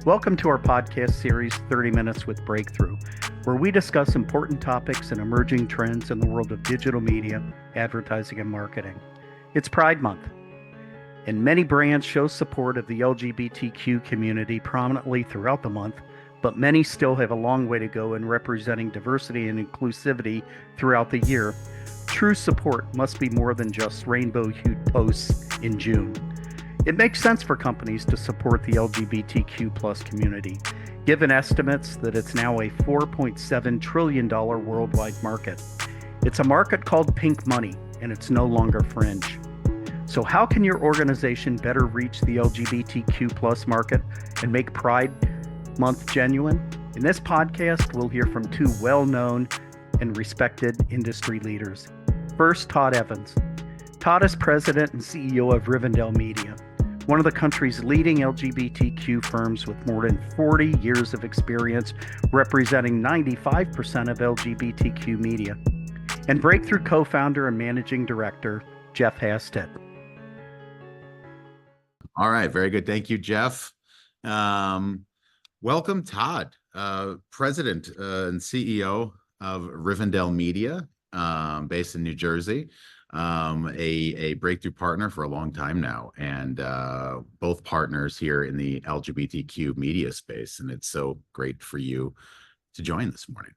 Welcome to our podcast series, 30 Minutes with Brkthru, where we discuss important topics and emerging trends in the world of digital media, advertising, and marketing. It's Pride Month, and many brands show support of the LGBTQ community prominently throughout the month, but many still have a long way to go in representing diversity and inclusivity throughout the year. True support must be more than just rainbow-hued posts in June. It makes sense for companies to support the LGBTQ plus community, given estimates that it's now a $4.7 trillion worldwide market. It's a market called pink money, and it's no longer fringe. So how can your organization better reach the LGBTQ plus market and make Pride Month genuine? In this podcast, we'll hear from two well-known and respected industry leaders. First, Todd Evans. Todd is president and CEO of Rivendell Media, one of the country's leading LGBTQ firms with more than 40 years of experience representing 95% of LGBTQ media, and Brkthru co-founder and managing director, Jeff Hastedt. All right, very good. Thank you, Jeff. Welcome, Todd, president and CEO of Rivendell Media, based in New Jersey. A Brkthru partner for a long time now, and both partners here in the LGBTQ media space. And it's so great for you to join this morning.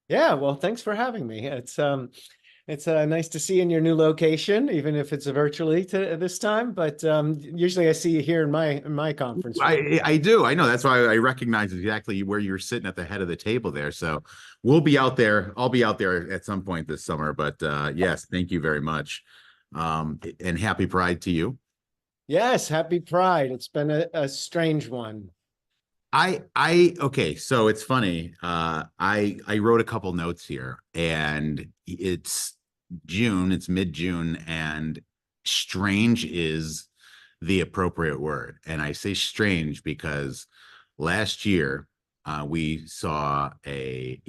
Yeah, well, thanks for having me. It's nice to see you in your new location, even if it's virtually this time. But usually I see you here in my conference room. I do. I know. That's why I recognize exactly where you're sitting at the head of the table there. So we'll be out there. I'll be out there at some point this summer. But yes, thank you very much. And happy Pride to you. Yes, happy Pride. It's been a strange one. Okay, so it's funny. I wrote a couple notes here, and it's June, it's mid-June, and strange is the appropriate word. And I say strange because last year we saw if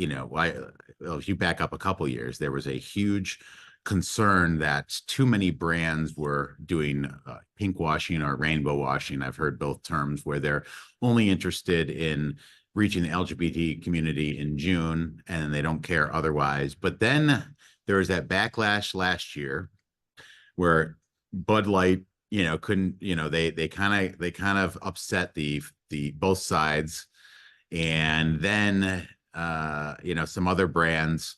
you back up a couple years, there was a huge concern that too many brands were doing pink washing or rainbow washing. I've heard both terms, where they're only interested in reaching the LGBT community in June and they don't care otherwise. But then there was that backlash last year where Bud Light, couldn't, they kind of upset the both sides. And then some other brands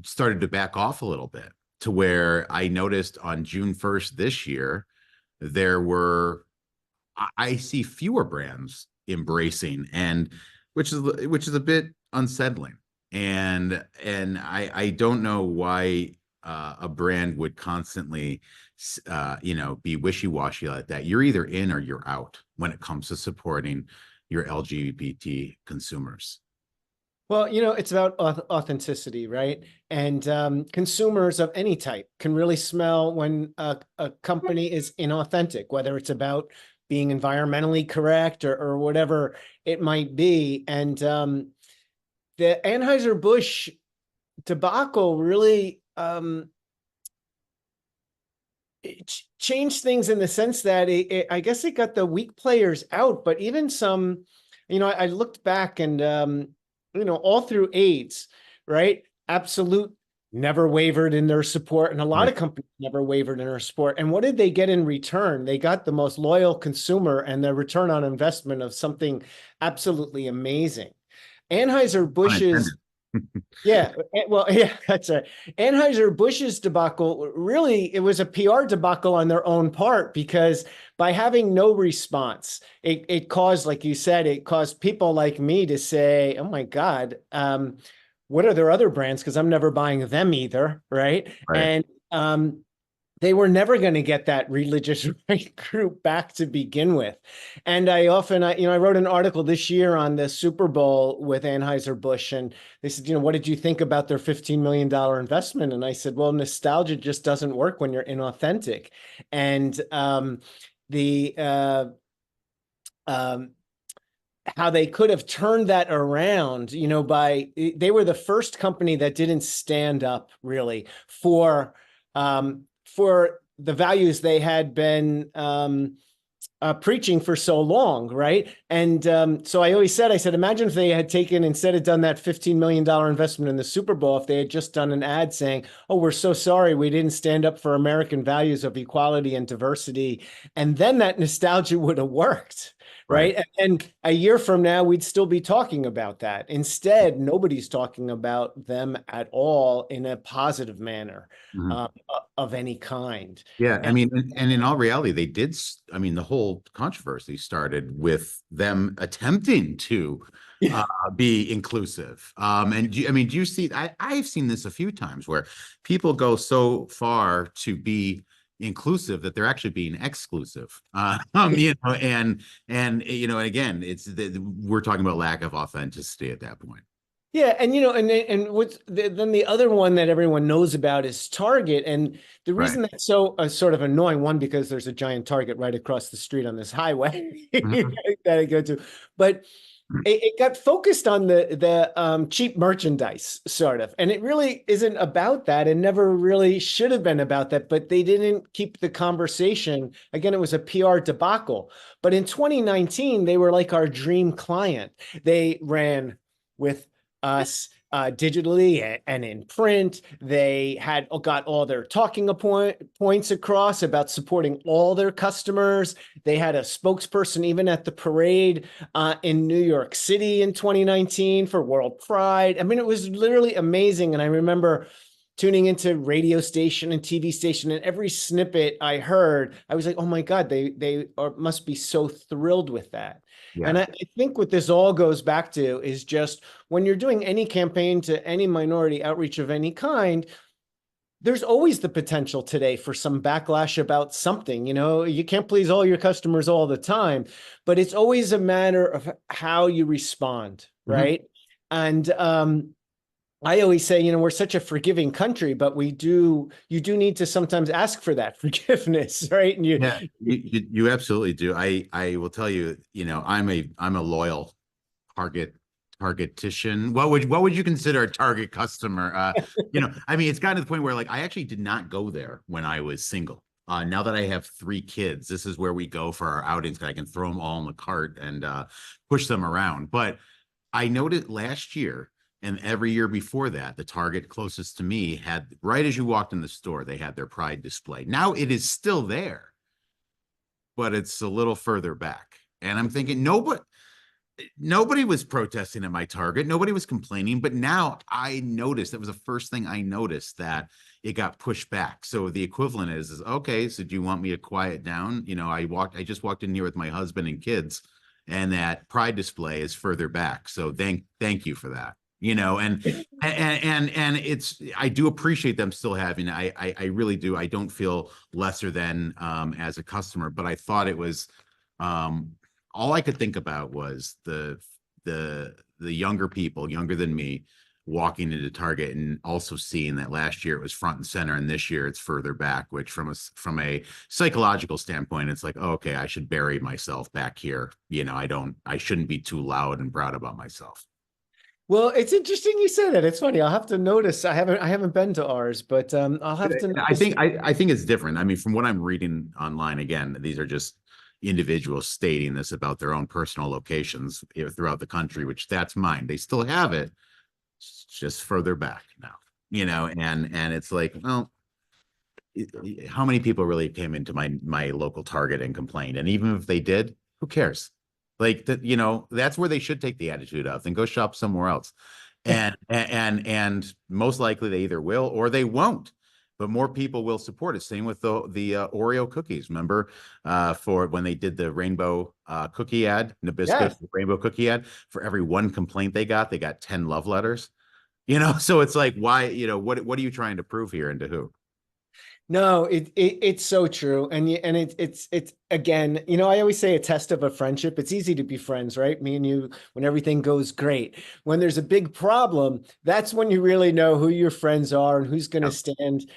started to back off a little bit, to where I noticed on June 1st this year, I see fewer brands embracing, and which is a bit unsettling. And I don't know why a brand would constantly be wishy-washy like that. You're either in or you're out when it comes to supporting your LGBT consumers. Well, it's about authenticity, right? And consumers of any type can really smell when a company is inauthentic, whether it's about being environmentally correct or whatever it might be. And the Anheuser-Busch debacle really it changed things in the sense that I guess it got the weak players out, but even some, I looked back and all through AIDS, right? Absolute never wavered in their support. And a lot of companies never wavered in their support. And what did they get in return? They got the most loyal consumer and the return on investment of something absolutely amazing. Anheuser-Busch's, that's right. Anheuser-Busch's debacle, really, it was a PR debacle on their own part, because by having no response, it caused, like you said, it caused people like me to say, oh my God, what are their other brands? Because I'm never buying them either, right? And they were never going to get that religious right group back to begin with. And I wrote an article this year on the Super Bowl with Anheuser-Busch, and they said, what did you think about their $15 million investment? And I said, well, nostalgia just doesn't work when you're inauthentic. And how they could have turned that around, they were the first company that didn't stand up really for the values they had been preaching for so long, right? And so I said, imagine if they had instead of done that $15 million investment in the Super Bowl, if they had just done an ad saying, oh, we're so sorry we didn't stand up for American values of equality and diversity. And then that nostalgia would have worked, right? And a year from now, we'd still be talking about that. Instead, nobody's talking about them at all in a positive manner. Mhm. Of any kind. Yeah, I mean, and in all reality, they did. I mean, the whole controversy started with them attempting to Yeah. be inclusive. And I mean, do you see? I've seen this a few times where people go so far to be inclusive that they're actually being exclusive. You know, and you know, again, we're talking about lack of authenticity at that point. Yeah, and what's then the other one that everyone knows about is Target, and the reason that's so sort of annoying, one, because there's a giant Target right across the street on this highway Mhm. that I go to, but it got focused on the cheap merchandise sort of, and it really isn't about that, and never really should have been about that. But they didn't keep the conversation. Again, it was a PR debacle. But in 2019, they were like our dream client. They ran with us digitally and in print. They had got all their talking points across about supporting all their customers. They had a spokesperson even at the parade in New York City in 2019 for World Pride. I mean, it was literally amazing. And I remember tuning into radio station and TV station, and every snippet I heard, I was like, oh my God, must be so thrilled with that. Yeah. And I think what this all goes back to is just when you're doing any campaign to any minority outreach of any kind, there's always the potential today for some backlash about something. You can't please all your customers all the time, but it's always a matter of how you respond, right? And I always say, we're such a forgiving country, but you do need to sometimes ask for that forgiveness, right? And you absolutely do. I will tell you, I'm a loyal targetitian. What would you consider a target customer? I mean, it's gotten to the point where like I actually did not go there when I was single. Now that I have 3 kids, this is where we go for our outings. I can throw them all in the cart and push them around. But I noted last year and every year before that, the Target closest to me had, right as you walked in the store, they had their Pride display. Now it is still there, but it's a little further back. And I'm thinking, nobody was protesting at my Target. Nobody was complaining. But now I noticed, that was the first thing I noticed, that it got pushed back. So the equivalent is okay, so do you want me to quiet down? I just walked in here with my husband and kids, and that Pride display is further back. So thank you for that. And it's, I do appreciate them still having, I really do. I don't feel lesser than as a customer, but I thought it was all I could think about was the younger people, younger than me, walking into Target and also seeing that last year it was front and center, and this year it's further back, which from a psychological standpoint, it's like, oh, okay, I should bury myself back here. I shouldn't be too loud and proud about myself. Well, it's interesting you say that. It's funny. I'll have to notice. I haven't been to ours, but I'll have to notice. I think it's different. I mean, from what I'm reading online, again, these are just individuals stating this about their own personal locations throughout the country, which that's mine. They still have it, it's just further back now, and it's like, well, how many people really came into my local Target and complained? And even if they did, who cares? Like that, that's where they should take the attitude of, and go shop somewhere else. And most likely they either will or they won't. But more people will support it. Same with the Oreo cookies. Remember, for when they did the rainbow cookie ad, Nabisco rainbow cookie ad, for every 1 complaint they got 10 love letters. So it's like, why? What are you trying to prove here, and to who? No, it's so true. And it's again, I always say a test of a friendship. It's easy to be friends, right? Me and you, when everything goes great. When there's a big problem, that's when you really know who your friends are and who's going to stand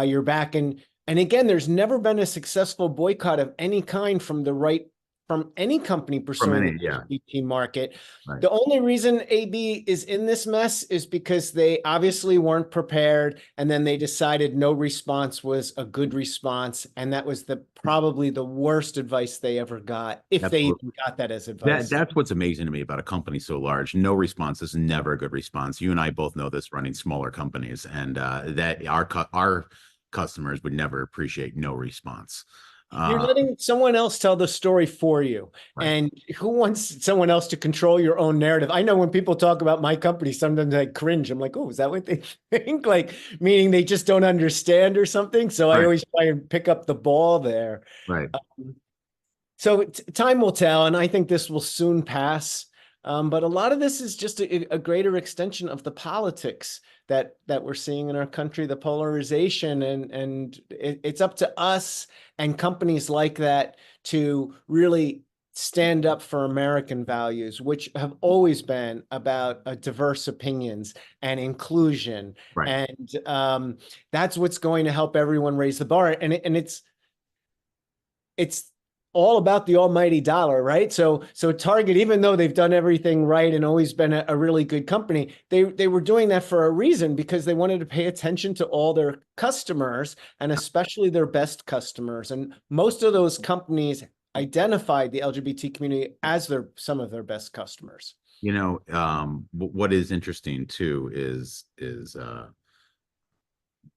your back. And again, there's never been a successful boycott of any kind from the right from any company pursuing the LGBT market. Right. The only reason AB is in this mess is because they obviously weren't prepared, and then they decided no response was a good response, and that was probably the worst advice they ever got, if they even got that as advice. That's what's amazing to me about a company so large. No response is never a good response. You and I both know this running smaller companies, and that our customers would never appreciate no response. You're letting someone else tell the story for you. Right. And who wants someone else to control your own narrative? I know when people talk about my company, sometimes I cringe. I'm like, oh, is that what they think? Like, meaning they just don't understand or something. So I always try and pick up the ball there. Right. So time will tell, and I think this will soon pass. But a lot of this is just a greater extension of the politics that we're seeing in our country, the polarization, and it's up to us and companies like that to really stand up for American values, which have always been about diverse opinions and inclusion. Right. And that's what's going to help everyone raise the bar. And it's all about the almighty dollar, right? So Target, even though they've done everything right and always been a really good company, they were doing that for a reason, because they wanted to pay attention to all their customers, and especially their best customers. And most of those companies identified the LGBT community as some of their best customers. You know, what is interesting too is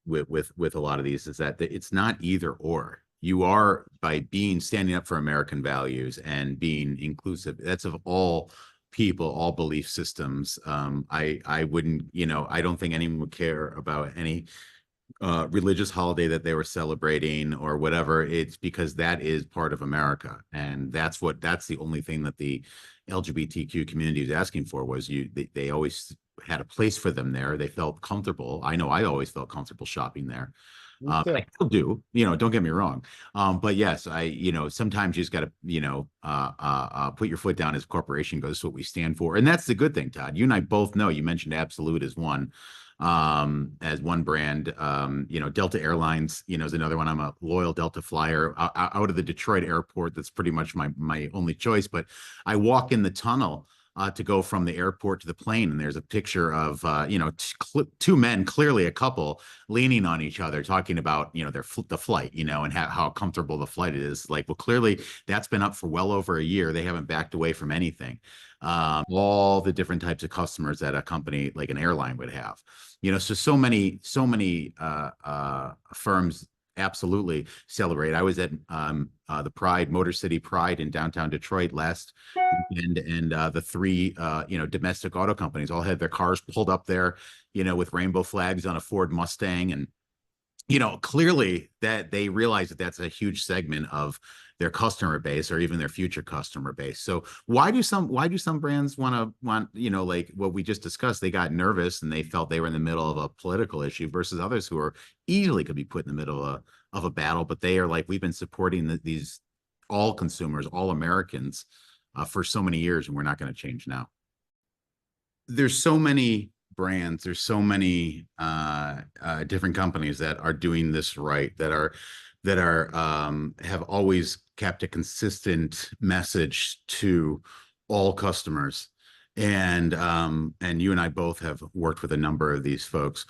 with a lot of these is that it's not either or. You are, by standing up for American values and being inclusive, that's of all people, all belief systems. I wouldn't, I don't think anyone would care about any religious holiday that they were celebrating or whatever. It's because that is part of America, and that's the only thing that the LGBTQ community was asking for. Was they always had a place for them there. They felt comfortable. I know I always felt comfortable shopping there. I still do, don't get me wrong. But yes, sometimes you just got to, put your foot down as a corporation goes, what we stand for. And that's the good thing, Todd. You and I both know, you mentioned Absolute as one brand. Delta Airlines, is another one. I'm a loyal Delta flyer out of the Detroit airport. That's pretty much my only choice. But I walk in the tunnel to go from the airport to the plane, and there's a picture of two men, clearly a couple, leaning on each other, talking about the flight, and how comfortable the flight is. Like, well, clearly that's been up for well over a year. They haven't backed away from anything. All the different types of customers that a company like an airline would have, so many firms absolutely celebrate. I was at the Motor City Pride in downtown Detroit last weekend, and the three domestic auto companies all had their cars pulled up there, with rainbow flags on a Ford Mustang. And clearly that they realize that that's a huge segment of their customer base, or even their future customer base. So why do some brands want, like what we just discussed? They got nervous and they felt they were in the middle of a political issue, versus others who are easily could be put in the middle of a battle, but they are like, we've been supporting these all consumers, all Americans for so many years, and we're not going to change now. There's so many brands, there's so many different companies that are doing this right, that are have always kept a consistent message to all customers. And you and I both have worked with a number of these folks.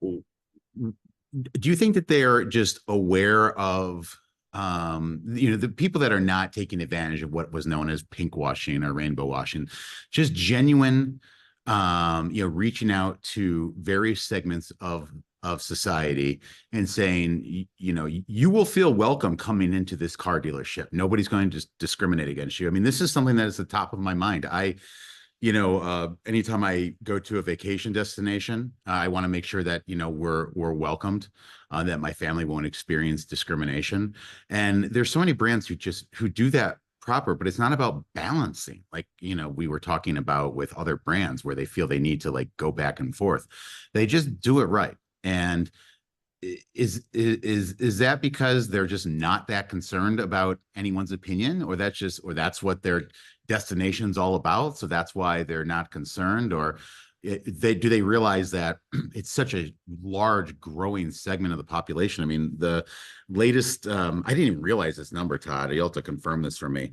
Do you think that they are just aware of the people that are not taking advantage of what was known as pink washing or rainbow washing, just genuine reaching out to various segments of society and saying, you will feel welcome coming into this car dealership. Nobody's going to discriminate against you. I mean, this is something that is the top of my mind. Anytime I go to a vacation destination, I want to make sure that, we're welcomed, that my family won't experience discrimination. And there's so many brands who do that proper, but it's not about balancing, like, we were talking about with other brands where they feel they need to like go back and forth. They just do it right. And is that because they're just not that concerned about anyone's opinion, or that's what their destination's all about, so that's why they're not concerned? Or do they realize that it's such a large growing segment of the population? I mean, the latest, I didn't even realize this number, Todd. You'll have to confirm this for me.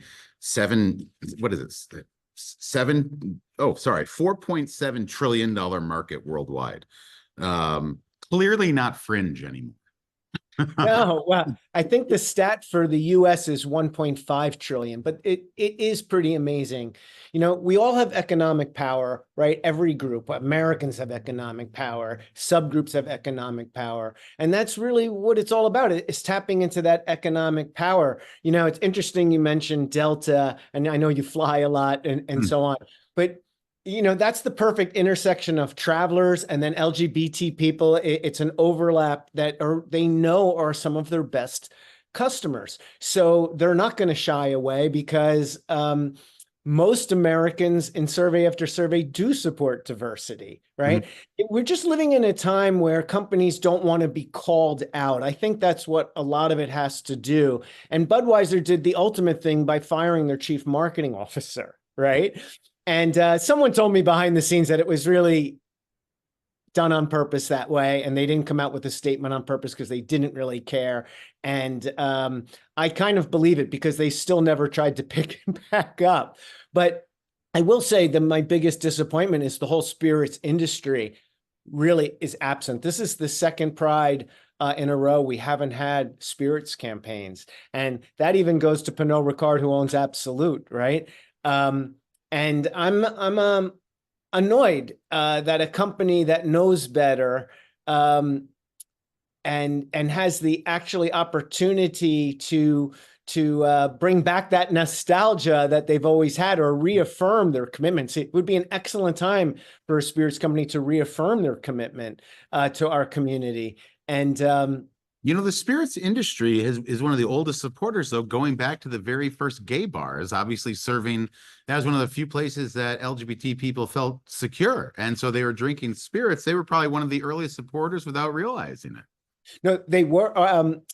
What is it? $4.7 trillion market worldwide. Clearly not fringe anymore. No, well, I think the stat for the US is 1.5 trillion, but it is pretty amazing. You know, we all have economic power, right? Every group, Americans have economic power, subgroups have economic power. And that's really what it's all about, is tapping into that economic power. You know, it's interesting you mentioned Delta, and I know you fly a lot and so on, but you know, that's the perfect intersection of travelers and then LGBT people. It's an overlap that they know are some of their best customers. So they're not going to shy away because most Americans in survey after survey do support diversity, right? Mm-hmm. We're just living in a time where companies don't want to be called out. I think that's what a lot of it has to do. And Budweiser did the ultimate thing by firing their chief marketing officer, right? And someone told me behind the scenes that it was really done on purpose that way. And they didn't come out with a statement on purpose because they didn't really care. And I kind of believe it because they still never tried to pick him back up. But I will say that my biggest disappointment is the whole spirits industry really is absent. This is the second Pride in a row we haven't had spirits campaigns. And that even goes to Pernod Ricard, who owns Absolute, right? And I'm annoyed that a company that knows better and has the actually opportunity to bring back that nostalgia that they've always had or reaffirm their commitments. It would be an excellent time for a spirits company to reaffirm their commitment to our community. And you know, the spirits industry is one of the oldest supporters, though, going back to the very first gay bars, obviously serving. That was one of the few places that LGBT people felt secure. And so they were drinking spirits. They were probably one of the earliest supporters without realizing it. No, they were.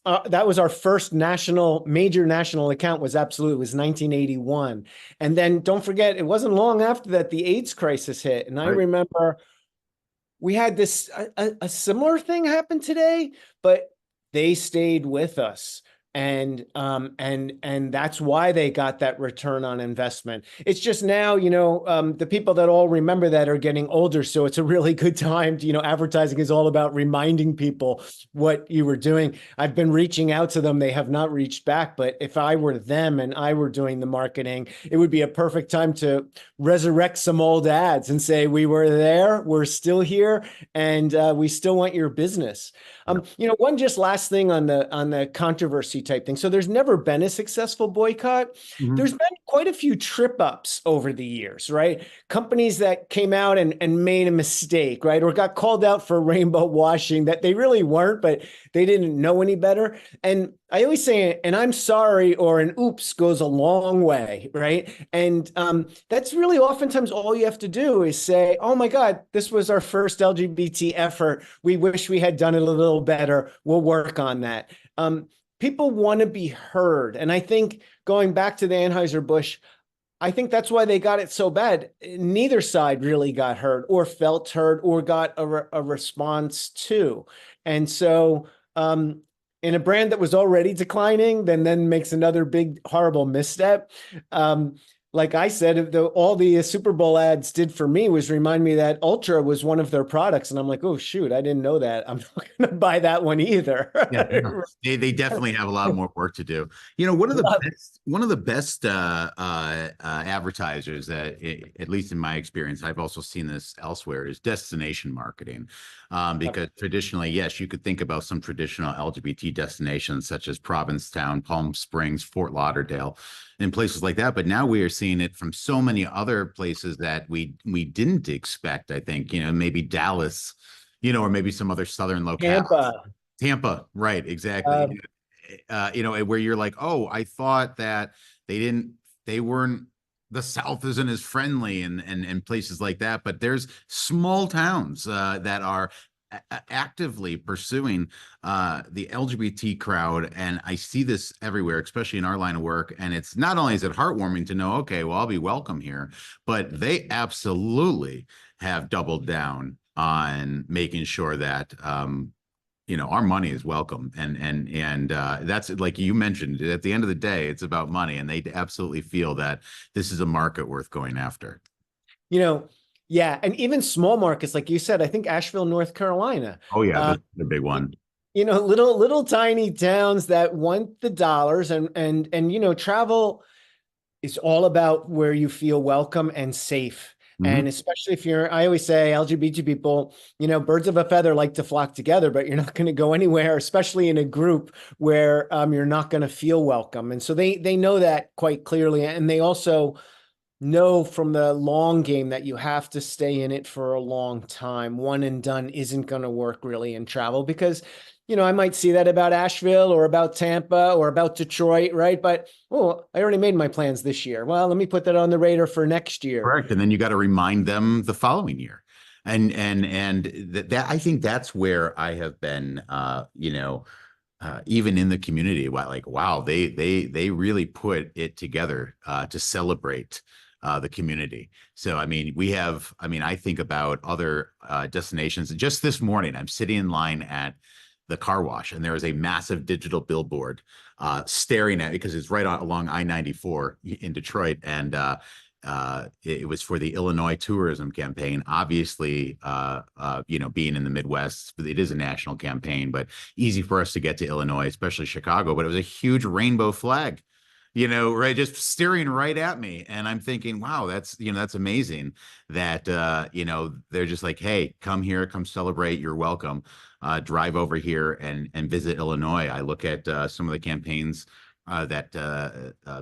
That was our first major national account was Absolute. It was 1981. And then don't forget, it wasn't long after that the AIDS crisis hit. And I remember we had this, a similar thing happen today, but they stayed with us. And that's why they got that return on investment. It's just now, you know, the people that all remember that are getting older. So it's a really good time to, you know, advertising is all about reminding people what you were doing. I've been reaching out to them. They have not reached back, but if I were them and I were doing the marketing, it would be a perfect time to resurrect some old ads and say, we were there, we're still here, and we still want your business. You know, one just last thing on the controversy type thing. So there's never been a successful boycott. Mm-hmm. There's been quite a few trip ups over the years, right? Companies that came out and made a mistake, right? Or got called out for rainbow washing that they really weren't, but they didn't know any better. And I always say, and I'm sorry, or an oops goes a long way, right? And that's really oftentimes all you have to do is say, oh my God, this was our first LGBT effort. We wish we had done it a little better. We'll work on that. People want to be heard. And I think going back to the Anheuser-Busch, I think that's why they got it so bad. Neither side really got heard or felt heard or got a response to. And so in a brand that was already declining, then makes another big, horrible misstep. Like I said, all the Super Bowl ads did for me was remind me that Ultra was one of their products. And I'm like, oh, shoot, I didn't know that. I'm not going to buy that one either. Yeah, they definitely have a lot more work to do. You know, one of the best advertisers that, at least in my experience, I've also seen this elsewhere, is destination marketing. Because traditionally, yes, you could think about some traditional LGBT destinations such as Provincetown, Palm Springs, Fort Lauderdale, and places like that. But now we are seeing it from so many other places that we didn't expect. I think, you know, maybe Dallas, you know, or maybe some other southern locale. Tampa, right? Exactly. You know, where you're like, oh, I thought that they weren't. The South isn't as friendly and places like that, but there's small towns that are actively pursuing the LGBT crowd, and I see this everywhere, especially in our line of work. And it's not only is it heartwarming to know, okay, well, I'll be welcome here, but they absolutely have doubled down on making sure that our money is welcome, and that's like you mentioned. At the end of the day, it's about money, and they absolutely feel that this is a market worth going after. Yeah, and even small markets, like you said, I think Asheville, North Carolina. Oh yeah, that's the big one. Little tiny towns that want the dollars, and travel is all about where you feel welcome and safe. And especially if I always say LGBT people, birds of a feather like to flock together, but you're not going to go anywhere, especially in a group where you're not going to feel welcome. And so they know that quite clearly. And they also know from the long game that you have to stay in it for a long time. One and done isn't going to work really in travel, because I might see that about Asheville or about Tampa or about Detroit, right? But, I already made my plans this year. Well, let me put that on the radar for next year. Correct. And then you got to remind them the following year. And that I think that's where I have been, even in the community, like, wow, they really put it together to celebrate the community. So, I mean, I think about other destinations. Just this morning, I'm sitting in line at the car wash, and there is a massive digital billboard staring at, because it's right along I-94 in Detroit, and it was for the Illinois tourism campaign. Obviously, being in the Midwest, it is a national campaign, but easy for us to get to Illinois, especially Chicago. But it was a huge rainbow flag, right, just staring right at me. And I'm thinking, wow, that's amazing that, they're just like, hey, come here, come celebrate, you're welcome. Drive over here and visit Illinois. I look at some of the campaigns that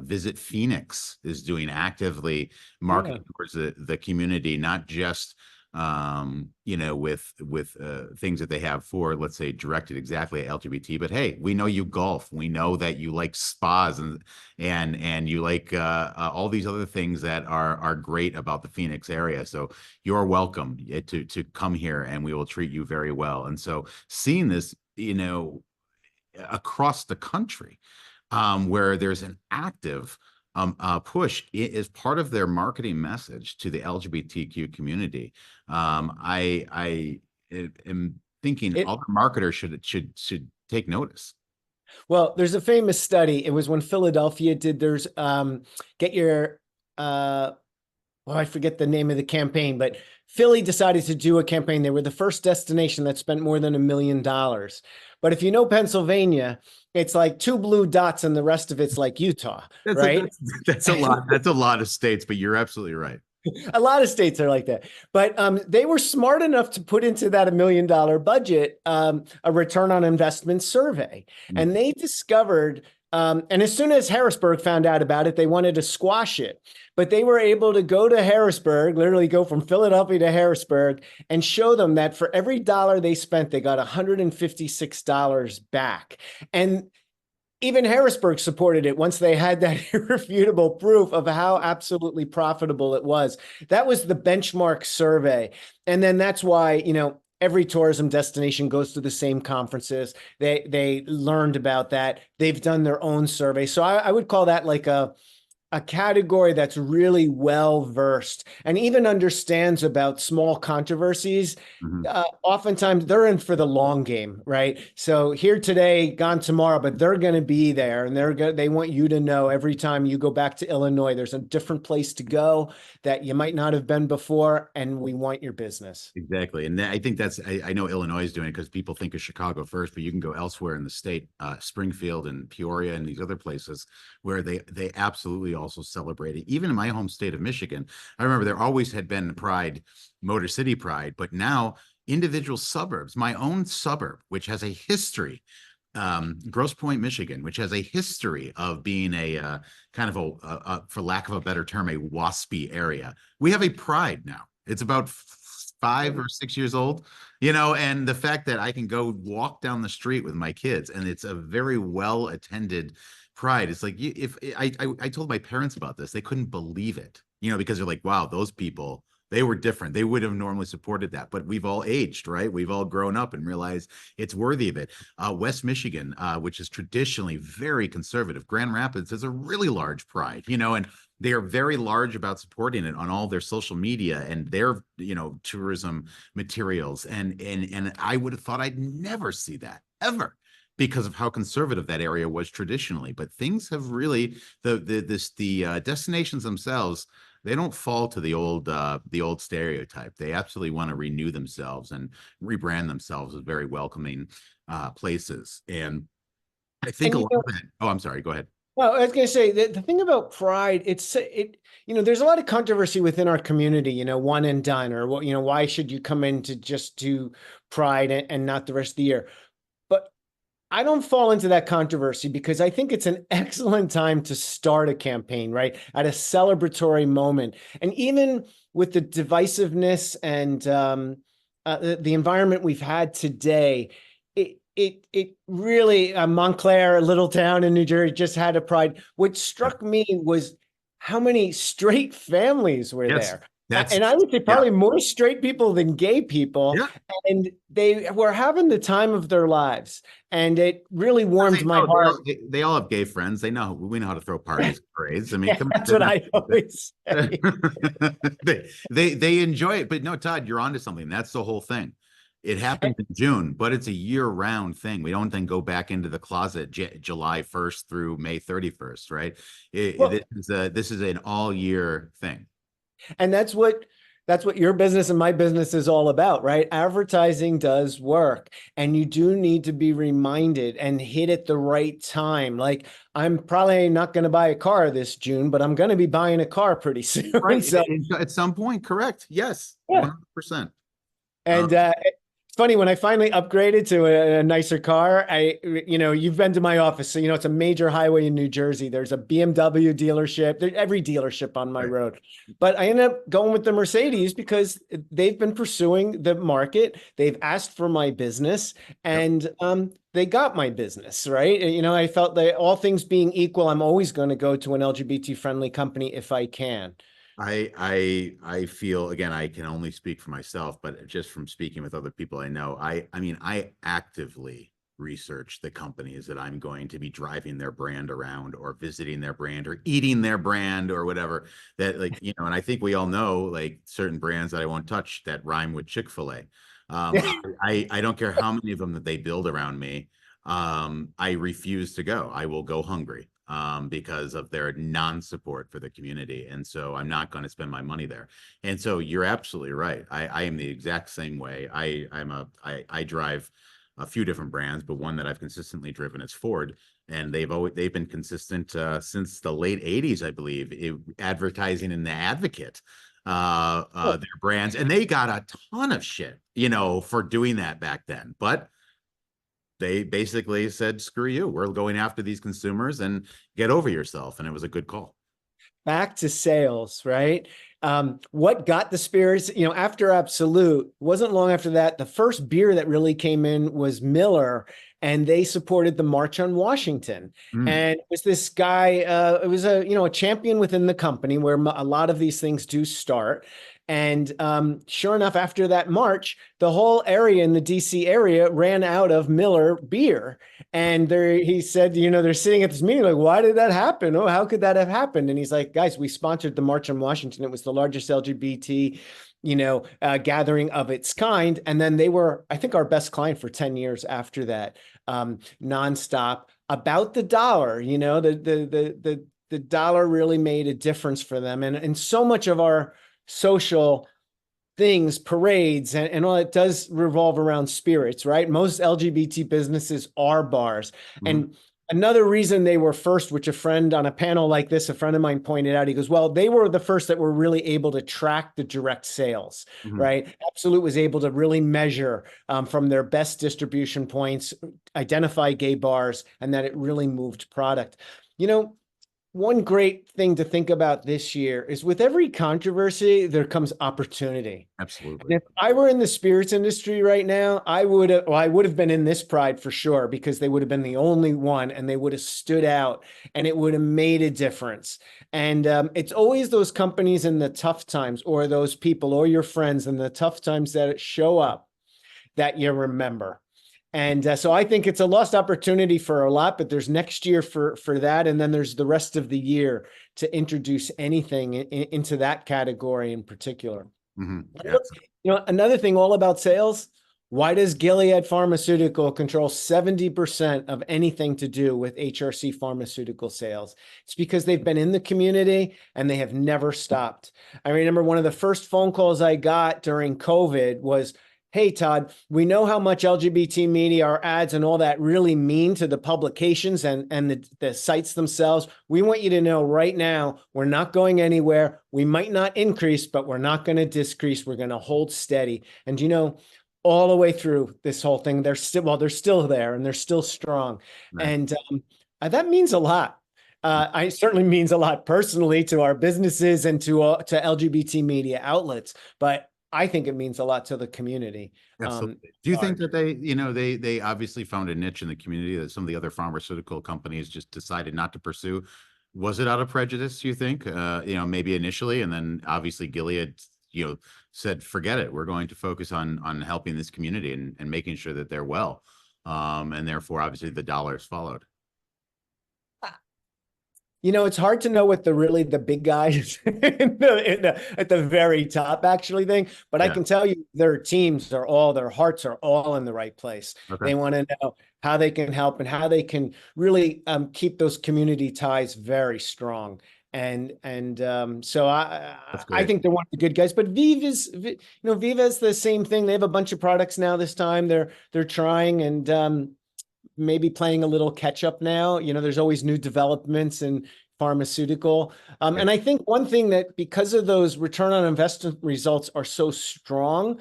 Visit Phoenix is doing, actively marketing towards the community, not just with things that they have for, let's say, directed exactly at LGBT, but hey, we know you golf, we know that you like spas, and you like all these other things that are great about the Phoenix area. So you're welcome to come here, and we will treat you very well. And so seeing this, across the country, where there's an active push is part of their marketing message to the LGBTQ community. I am thinking all the marketers should take notice. Well, there's a famous study. It was when Philadelphia did theirs. Get your I forget the name of the campaign, but Philly decided to do a campaign. They were the first destination that spent more than $1 million. But if you know Pennsylvania, it's like 2 blue dots and the rest of it's like Utah, right? That's a lot. That's a lot of states, but you're absolutely right. A lot of states are like that. But they were smart enough to put into that $1 million budget a return on investment survey. And they discovered, and as soon as Harrisburg found out about it, they wanted to squash it. But they were able to go to Harrisburg, literally go from Philadelphia to Harrisburg, and show them that for every dollar they spent, they got $156 back. And even Harrisburg supported it once they had that irrefutable proof of how absolutely profitable it was. That was the benchmark survey. And then that's why, every tourism destination goes to the same conferences. They learned about that. They've done their own survey. So I would call that like a category that's really well versed and even understands about small controversies. Oftentimes they're in for the long game, right? So here today, gone tomorrow, but they're going to be there, and they want you to know every time you go back to Illinois, there's a different place to go that you might not have been before, and we want your business. Exactly. And I think I know Illinois is doing it because people think of Chicago first, but you can go elsewhere in the state, Springfield and Peoria and these other places where they absolutely also celebrate it. Even in my home state of Michigan, I remember there always had been Pride, Motor City Pride, but now individual suburbs, my own suburb, which has a history, Grosse Pointe, Michigan, which has a history of being a kind of a, for lack of a better term, a waspy area. We have a Pride now. It's about 5 or 6 years old, and the fact that I can go walk down the street with my kids, and it's a very well attended Pride. It's like, if I told my parents about this, they couldn't believe it, because they're like, wow, those people They were different. They would have normally supported that, but we've all aged, right? We've all grown up and realized it's worthy of it. West Michigan, which is traditionally very conservative, Grand Rapids has a really large pride, and they are very large about supporting it on all their social media and their, tourism materials. And I would have thought I'd never see that ever, because of how conservative that area was traditionally. But things have really, the destinations themselves, they don't fall to the old stereotype. They absolutely want to renew themselves and rebrand themselves as very welcoming places. And I think a lot of it. Oh, I'm sorry. Go ahead. Well, I was going to say the thing about pride, there's a lot of controversy within our community, one and done, or why should you come in to just do pride and not the rest of the year? But I don't fall into that controversy, because I think it's an excellent time to start a campaign, right? At a celebratory moment. And even with the divisiveness and the environment we've had today, it really, Montclair, a little town in New Jersey, just had a pride. What struck me was how many straight families were there. And I would say probably more straight people than gay people. Yeah. And they were having the time of their lives. And it really warmed my heart. They all have gay friends. We know how to throw parties and parades. I mean, that's what I always say. they enjoy it. But no, Todd, you're onto something. That's the whole thing. It happens in June, but it's a year-round thing. We don't then go back into the closet July 1st through May 31st, right? This is an all-year thing. And that's what your business and my business is all about, right? Advertising does work, and you do need to be reminded and hit at the right time. Like, I'm probably not going to buy a car this June, but I'm going to be buying a car pretty soon. Right. So, at some point, correct. Yes. Yeah. 100%. And it's funny, when I finally upgraded to a nicer car, you've been to my office, so it's a major highway in New Jersey. There's a BMW dealership. There's every dealership on my road. But I ended up going with the Mercedes because they've been pursuing the market. They've asked for my business, and they got my business, right? I felt that, all things being equal, I'm always going to go to an LGBT friendly company if I can. I feel, again, I can only speak for myself, but just from speaking with other people I know, I mean, I actively research the companies that I'm going to be driving their brand around, or visiting their brand, or eating their brand, or whatever. That, and I think we all know, like, certain brands that I won't touch that rhyme with Chick-fil-A. I don't care how many of them that they build around me. I refuse to go. I will go hungry. Because of their non-support for the community. And so I'm not going to spend my money there. And so you're absolutely right. I am the exact same way. I drive a few different brands, but one that I've consistently driven is Ford. And they've been consistent since the late 80s, I believe, advertising in the Advocate, their brands. And they got a ton of shit, for doing that back then. But they basically said, screw you, we're going after these consumers, and get over yourself. And it was a good call. Back to sales, right? What got the spirits, after Absolute, wasn't long after that, the first beer that really came in was Miller, and they supported the March on Washington. And it was this guy, it was a champion within the company, where a lot of these things do start. And sure enough, after that march, the whole area in the DC area ran out of Miller beer. And he said, they're sitting at this meeting like, why did that happen? Oh, how could that have happened? And he's like, guys, we sponsored the March on Washington. It was the largest LGBT, gathering of its kind. And then they were, I think, our best client for 10 years after that, nonstop, about the dollar. The dollar really made a difference for them. And so much of our social things, parades, and all, it does revolve around spirits, right? Most LGBT businesses are bars. And another reason they were first, which a friend on a panel like this, a friend of mine pointed out, he goes, well, they were the first that were really able to track the direct sales, right? Absolute was able to really measure from their best distribution points, identify gay bars, and that it really moved product. One great thing to think about this year is with every controversy, there comes opportunity. Absolutely. And if I were in the spirits industry right now, I would have been in this Pride for sure, because they would have been the only one and they would have stood out and it would have made a difference. And it's always those companies in the tough times, or those people or your friends in the tough times that show up, that you remember. And so I think it's a lost opportunity for a lot, but there's next year for that. And then there's the rest of the year to introduce anything into that category in particular. Yeah. Another thing all about sales. Why does Gilead Pharmaceutical control 70% of anything to do with HRC pharmaceutical sales? It's because they've been in the community and they have never stopped. I remember one of the first phone calls I got during COVID was, "Hey, Todd, we know how much LGBT media, our ads and all that really mean to the publications and the sites themselves. We want you to know right now, we're not going anywhere. We might not increase, but we're not going to decrease. We're going to hold steady." And all the way through this whole thing, they're still there and they're still strong. Right. And that means a lot. It certainly means a lot personally to our businesses and to LGBT media outlets, but I think it means a lot to the community. Absolutely. Do you think that they obviously found a niche in the community that some of the other pharmaceutical companies just decided not to pursue? Was it out of prejudice, you think? Maybe initially, and then obviously Gilead, said, forget it. We're going to focus on helping this community and making sure that they're well. And therefore, obviously, the dollars followed. It's hard to know what the big guys at the very top actually think, but I can tell you their hearts are all in the right place. Okay. They want to know how they can help and how they can really keep those community ties very strong. And so I think they're one of the good guys. But Viva is the same thing. They have a bunch of products now. This time they're trying and maybe playing a little catch up now. There's always new developments in pharmaceutical. And I think one thing that, because of those return on investment results are so strong,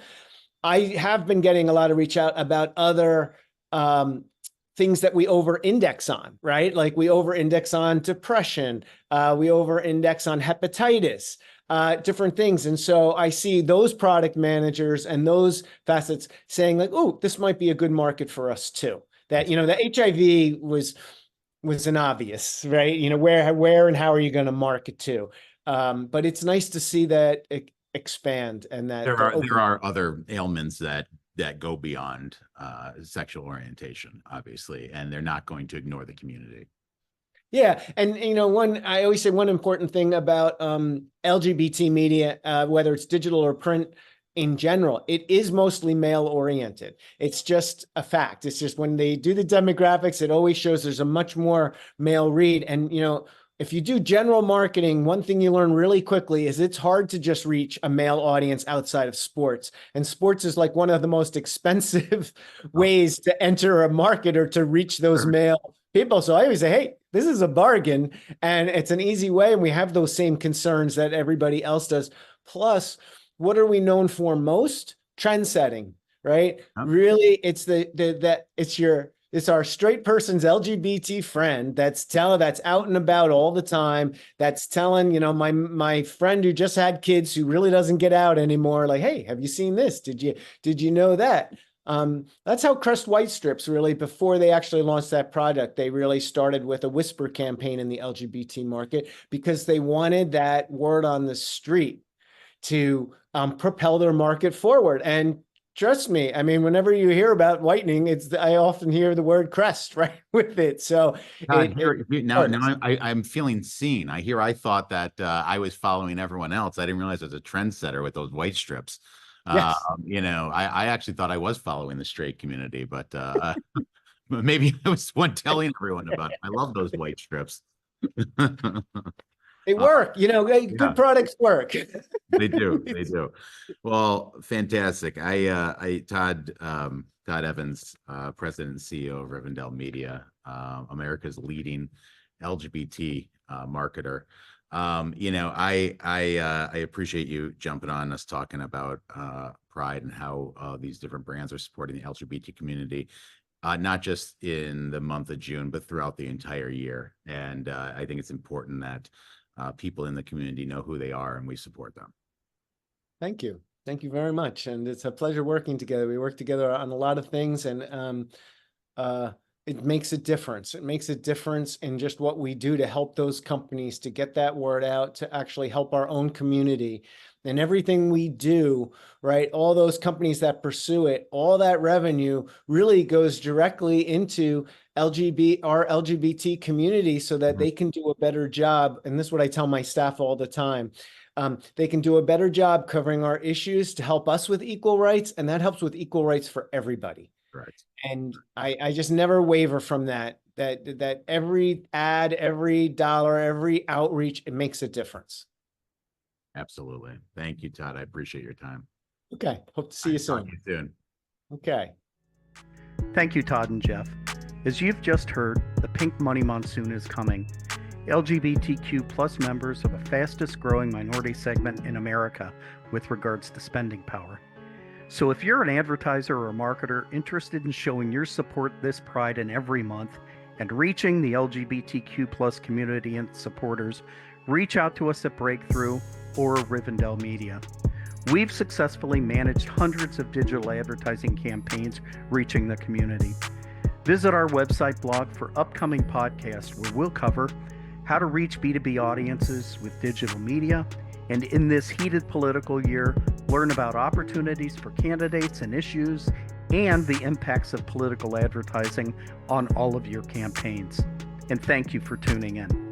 I have been getting a lot of reach out about other things that we over index on, right? Like we over index on depression. We over index on hepatitis. Different things. And so I see those product managers and those facets saying like, "Oh, this might be a good market for us too." That, the HIV was an obvious, right? Where and how are you going to market to? But it's nice to see that expand and that there are other ailments that go beyond sexual orientation, obviously, and they're not going to ignore the community. Yeah. And, I always say one important thing about LGBT media, whether it's digital or print, in general, it is mostly male oriented. It's just a fact. It's just when they do the demographics, it always shows there's a much more male read. And, if you do general marketing, one thing you learn really quickly is it's hard to just reach a male audience outside of sports. And sports is like one of the most expensive ways to enter a market or to reach those male people. So I always say, hey, this is a bargain and it's an easy way. And we have those same concerns that everybody else does. Plus, what are we known for most? Trend setting, right? Really, it's it's our straight person's LGBT friend that's out and about all the time. That's telling, my friend who just had kids who really doesn't get out anymore. Like, hey, have you seen this? Did you know that? That's how Crest White Strips really, before they actually launched that product, they really started with a whisper campaign in the LGBT market because they wanted that word on the street to propel their market forward. And trust me, I mean, whenever you hear about whitening, I often hear the word Crest right with it. So I'm feeling seen. I thought that I was following everyone else. I didn't realize I was a trendsetter with those white strips. Yes. I actually thought I was following the straight community, but maybe I was one telling everyone about it. I love those white strips. They work, good products work. They do. Well, fantastic. Todd Evans, President and CEO of Rivendell Media, America's leading LGBT marketer. I appreciate you jumping on us talking about Pride and how these different brands are supporting the LGBT community. not just in the month of June, but throughout the entire year. And I think it's important that people in the community know who they are and we support them. Thank you. Thank you very much. And it's a pleasure working together. We work together on a lot of things, and it makes a difference. It makes a difference in just what we do to help those companies to get that word out, to actually help our own community. And everything we do, right, all those companies that pursue it, all that revenue really goes directly into our LGBT community so that they can do a better job. And this is what I tell my staff all the time. They can do a better job covering our issues to help us with equal rights, and that helps with equal rights for everybody. Right. And I just never waver from that every ad, every dollar, every outreach, it makes a difference. Absolutely. Thank you, Todd. I appreciate your time. Okay. Hope to see you soon. Talk to you soon. Okay. Thank you, Todd and Jeff. As you've just heard, the pink money monsoon is coming. LGBTQ plus members are the fastest growing minority segment in America with regards to spending power. So if you're an advertiser or a marketer interested in showing your support this Pride and every month and reaching the LGBTQ plus community and supporters, reach out to us at Brkthru or Rivendell Media. We've successfully managed hundreds of digital advertising campaigns reaching the community. Visit our website blog for upcoming podcasts where we'll cover how to reach B2B audiences with digital media, and in this heated political year, learn about opportunities for candidates and issues and the impacts of political advertising on all of your campaigns. And thank you for tuning in.